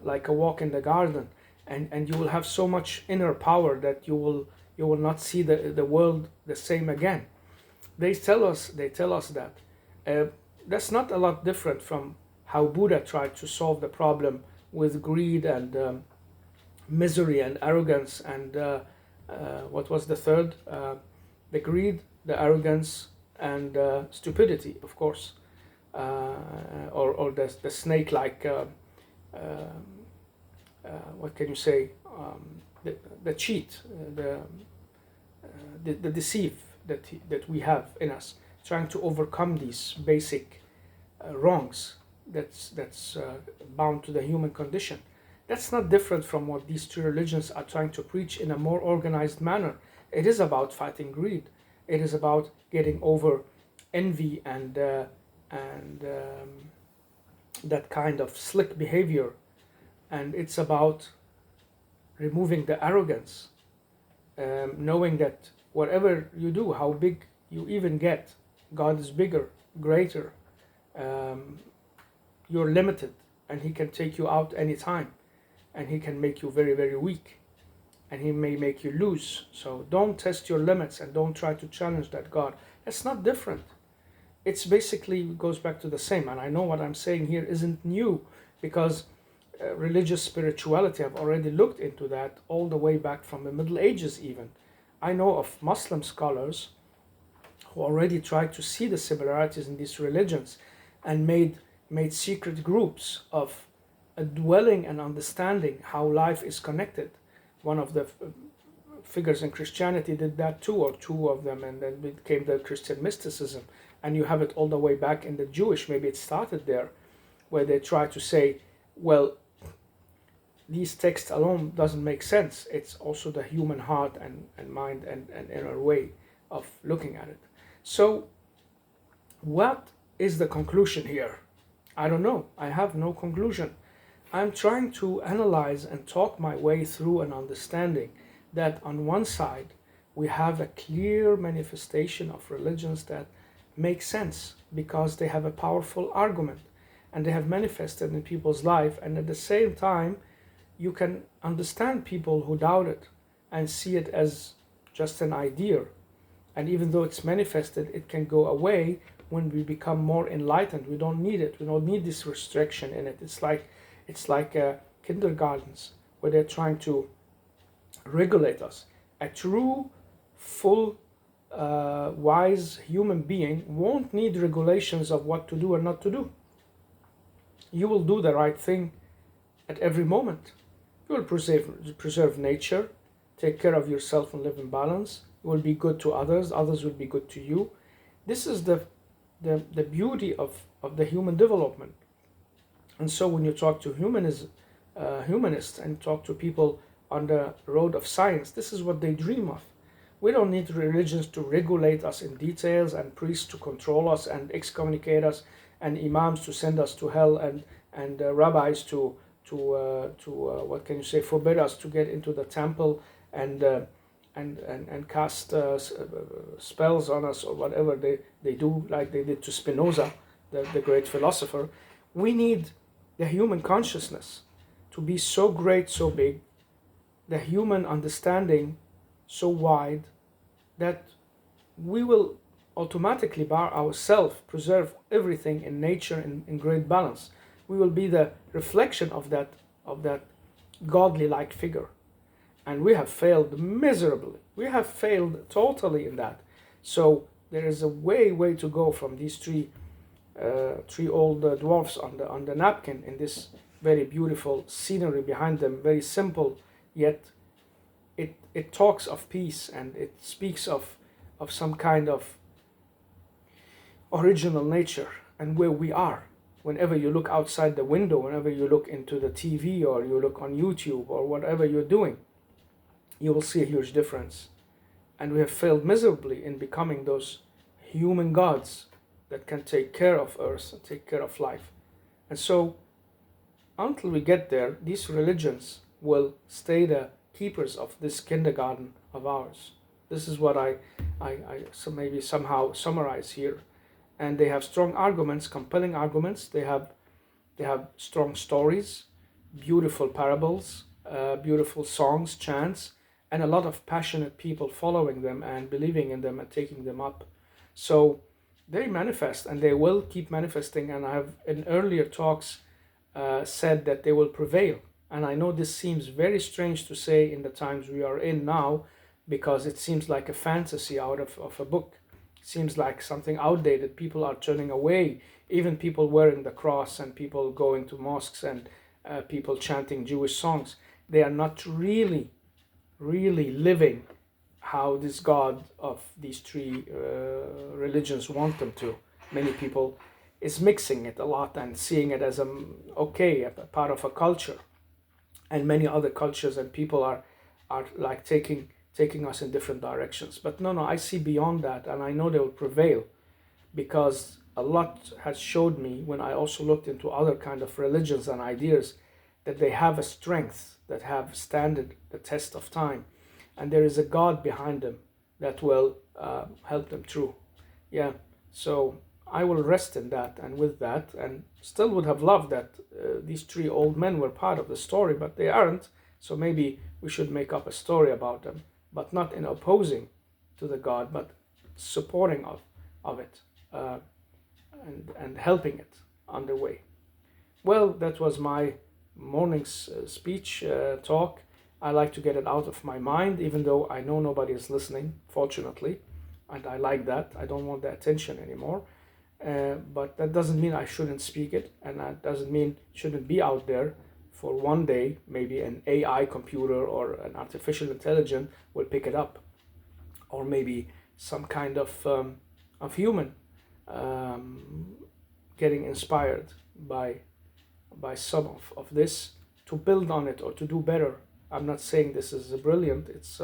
like a walk in the garden, and you will have so much inner power that you will not see the world the same again. They tell us that. That's not a lot different from how Buddha tried to solve the problem with greed and misery and arrogance and what was the third? The greed, the arrogance, and stupidity, of course, or the snake-like. What can you say? The cheat, the deceive that we have in us, trying to overcome these basic wrongs that's bound to the human condition. That's not different from what these two religions are trying to preach in a more organized manner. It is about fighting greed. It is about getting over envy and that kind of slick behavior, and it's about removing the arrogance, knowing that whatever you do, how big you even get, God is bigger, greater. Um, you're limited, and He can take you out anytime, and He can make you very, very weak, and He may make you lose. So don't test your limits and don't try to challenge that God. That's not different. It's basically goes back to the same. And I know what I'm saying here isn't new, because religious spirituality, I've already looked into that all the way back from the Middle Ages even. I know of Muslim scholars who already tried to see the similarities in these religions and made secret groups of dwelling and understanding how life is connected. One of the figures in Christianity did that too, or two of them, and then became the Christian mysticism. And you have it all the way back in the Jewish, maybe it started there, where they try to say, well, these texts alone doesn't make sense. It's also the human heart and mind and inner way of looking at it. So what is the conclusion here? I don't know. I have no conclusion. I'm trying to analyze and talk my way through an understanding that on one side we have a clear manifestation of religions that make sense because they have a powerful argument and they have manifested in people's life, and at the same time you can understand people who doubt it and see it as just an idea. And even though it's manifested, it can go away when we become more enlightened. We don't need it. We don't need this restriction in it. It's like kindergartens where they're trying to regulate us. A true, full, wise human being won't need regulations of what to do and not to do. You will do the right thing at every moment. You will preserve nature, take care of yourself and live in balance. You will be good to others, others will be good to you. This is the beauty of the human development. And so when you talk to humanists and talk to people on the road of science, this is what they dream of. We don't need religions to regulate us in details and priests to control us and excommunicate us and imams to send us to hell and rabbis to what can you say, forbid us to get into the temple and cast spells on us or whatever they do, like they did to Spinoza, the great philosopher. We need the human consciousness to be so great, so big, the human understanding so wide that we will automatically by ourselves preserve everything in nature in great balance. We will be the reflection of that godly-like figure. And we have failed miserably. We have failed totally in that. So there is a way to go from these three old dwarfs on the napkin in this very beautiful scenery behind them, very simple, yet it talks of peace and it speaks of some kind of original nature and where we are. Whenever you look outside the window, whenever you look into the TV or you look on YouTube or whatever you're doing, you will see a huge difference. And we have failed miserably in becoming those human gods that can take care of earth and take care of life. And so until we get there, these religions will stay the keepers of this kindergarten of ours. This is what I so maybe somehow summarize here. And they have strong arguments, compelling arguments. They have strong stories, beautiful parables, beautiful songs, chants, and a lot of passionate people following them and believing in them and taking them up. So they manifest and they will keep manifesting. And I have in earlier talks said that they will prevail. And I know this seems very strange to say in the times we are in now, because it seems like a fantasy out of a book. It seems like something outdated. People are turning away, even people wearing the cross and people going to mosques and people chanting Jewish songs. They are not really living how this God of these three religions want them to. Many people is mixing it a lot and seeing it as a part of a culture. And many other cultures and people are like taking us in different directions. But no, I see beyond that, and I know they will prevail, because a lot has showed me when I also looked into other kind of religions and ideas that they have a strength, that have standed the test of time, and there is a God behind them that will help them through. Yeah, so I will rest in that and with that, and still would have loved that these three old men were part of the story, but they aren't. So maybe we should make up a story about them, but not in opposing to the God, but supporting of it and helping it on the way. Well, that was my morning's speech talk. I like to get it out of my mind, even though I know nobody is listening, fortunately, and I like that. I don't want the attention anymore. But that doesn't mean I shouldn't speak it, and that doesn't mean it shouldn't be out there for one day, maybe an AI computer or an artificial intelligence will pick it up, or maybe some kind of human um, getting inspired by some of this to build on it or to do better. I'm not saying this is brilliant. It's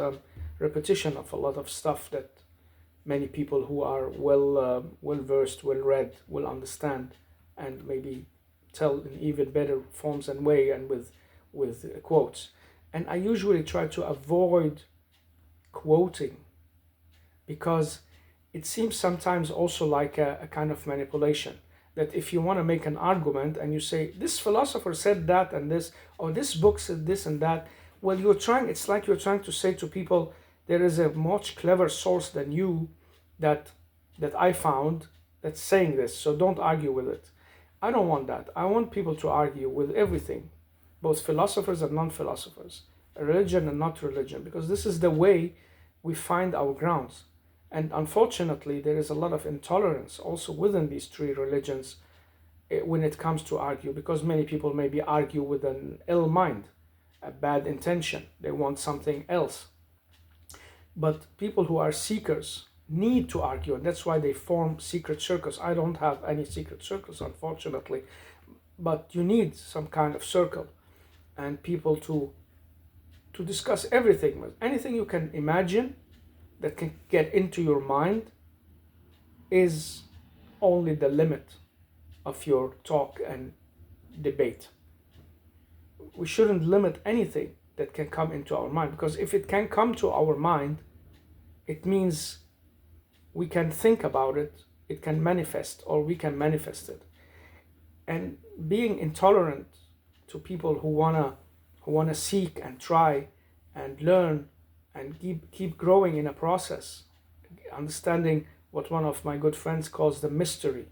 repetition of a lot of stuff that many people who are well versed, well read, will understand, and maybe tell in even better forms and way and with quotes. And I usually try to avoid quoting because it seems sometimes also like a kind of manipulation, that if you want to make an argument and you say this philosopher said that and this, or this book said this and that, well, it's like you're trying to say to people there is a much clever source than you that I found that's saying this, so don't argue with it. I don't want that. I want people to argue with everything, both philosophers and non-philosophers, religion and not religion, because this is the way we find our grounds. And unfortunately, there is a lot of intolerance also within these three religions when it comes to argue, because many people maybe argue with an ill mind, a bad intention. They want something else. But people who are seekers need to argue, and that's why they form secret circles. I don't have any secret circles, unfortunately, but you need some kind of circle and people to discuss everything. Anything you can imagine that can get into your mind is only the limit of your talk and debate. We shouldn't limit anything that can come into our mind, because if it can come to our mind, it means we can think about it, it can manifest, or we can manifest it. And being intolerant to people who wanna seek and try and learn and keep growing in a process, understanding what one of my good friends calls the mystery,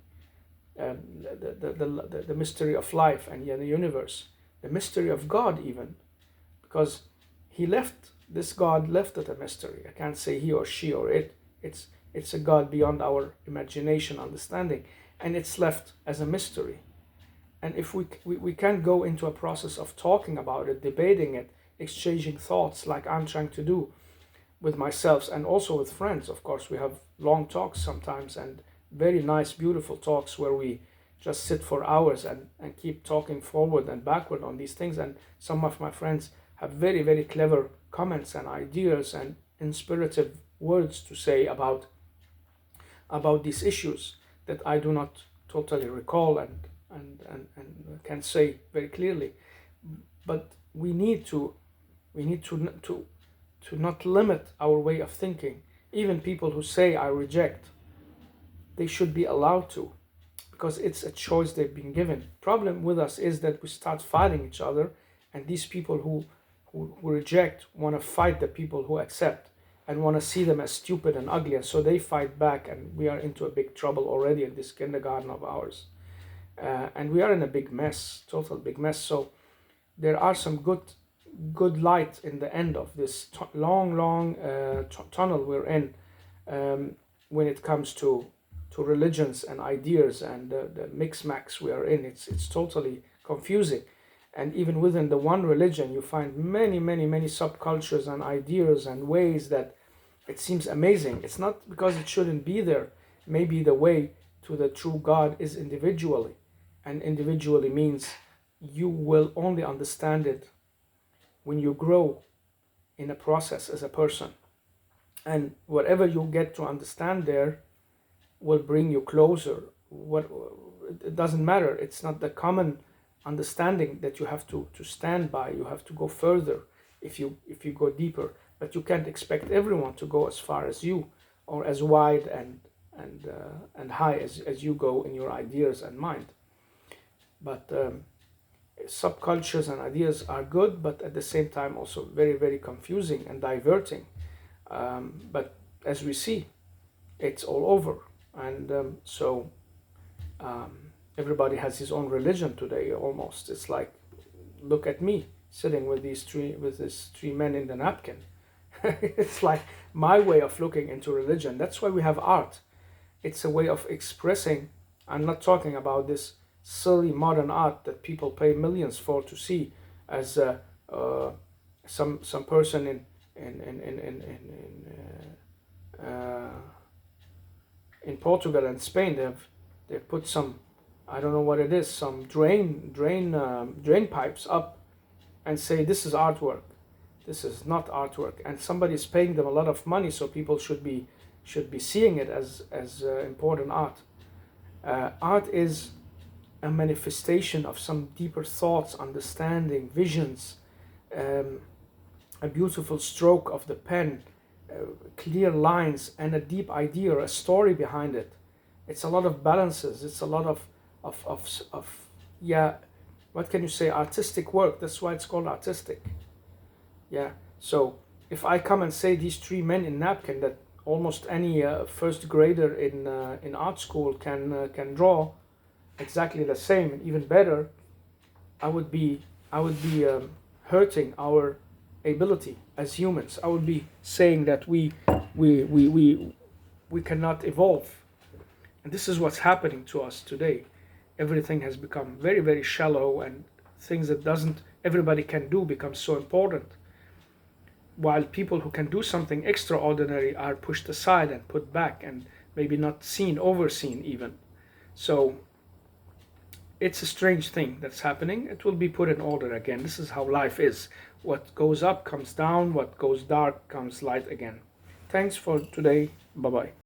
the mystery of life and the universe, the mystery of God even, because this God left it a mystery. I can't say he or she or it. It's a God beyond our imagination, understanding, and it's left as a mystery. And if we can't go into a process of talking about it, debating it, exchanging thoughts like I'm trying to do with myself and also with friends. Of course, we have long talks sometimes and very nice, beautiful talks where we just sit for hours and keep talking forward and backward on these things. And some of my friends have very, very clever comments and ideas and inspirative words to say about these issues that I do not totally recall and can say very clearly. But we need to not limit our way of thinking. Even people who say I reject, they should be allowed to, because it's a choice they've been given. Problem with us is that we start fighting each other, and these people who reject want to fight the people who accept and want to see them as stupid and ugly, and so they fight back, and we are into a big trouble already in this kindergarten of ours. And we are in a big mess, total big mess. So there are some good light in the end of this long tunnel we're in, when it comes to religions and ideas and the mix-max we are in. It's totally confusing. And even within the one religion, you find many subcultures and ideas and ways that it seems amazing. It's not because it shouldn't be there. Maybe the way to the true God is individually. And individually means you will only understand it when you grow in a process as a person. And whatever you get to understand there will bring you closer. It doesn't matter. It's not the common understanding that you have to stand by. You have to go further if you go deeper. But you can't expect everyone to go as far as you, or as wide and high as you go in your ideas and mind. But subcultures and ideas are good, but at the same time also very, very confusing and diverting. But as we see, it's all over. And so everybody has his own religion today almost. It's like, look at me sitting with these three men in the napkin. It's like my way of looking into religion. That's why we have art. It's a way of expressing. I'm not talking about this silly modern art that people pay millions for to see, as uh, some person in Portugal and Spain. They put some, I don't know what it is, some drain pipes up and say this is artwork. This is not artwork, and somebody is paying them a lot of money, so people should be seeing it as important art. Art is a manifestation of some deeper thoughts, understanding, visions, um, a beautiful stroke of the pen, clear lines, and a deep idea, a story behind it. It's a lot of balances. It's a lot of yeah, what can you say? Artistic work. That's why it's called artistic. Yeah. So if I come and say these three men in napkin that almost any first grader in art school can draw exactly the same and even better, I would be hurting our ability as humans. I would be saying that we we we we cannot evolve, and this is what's happening to us today. Everything has become very shallow, and things that doesn't everybody can do become so important, while people who can do something extraordinary are pushed aside and put back and maybe not seen, overseen even. So it's a strange thing that's happening. It will be put in order again. This is how life is. What goes up comes down, what goes dark comes light again. Thanks for today. Bye bye.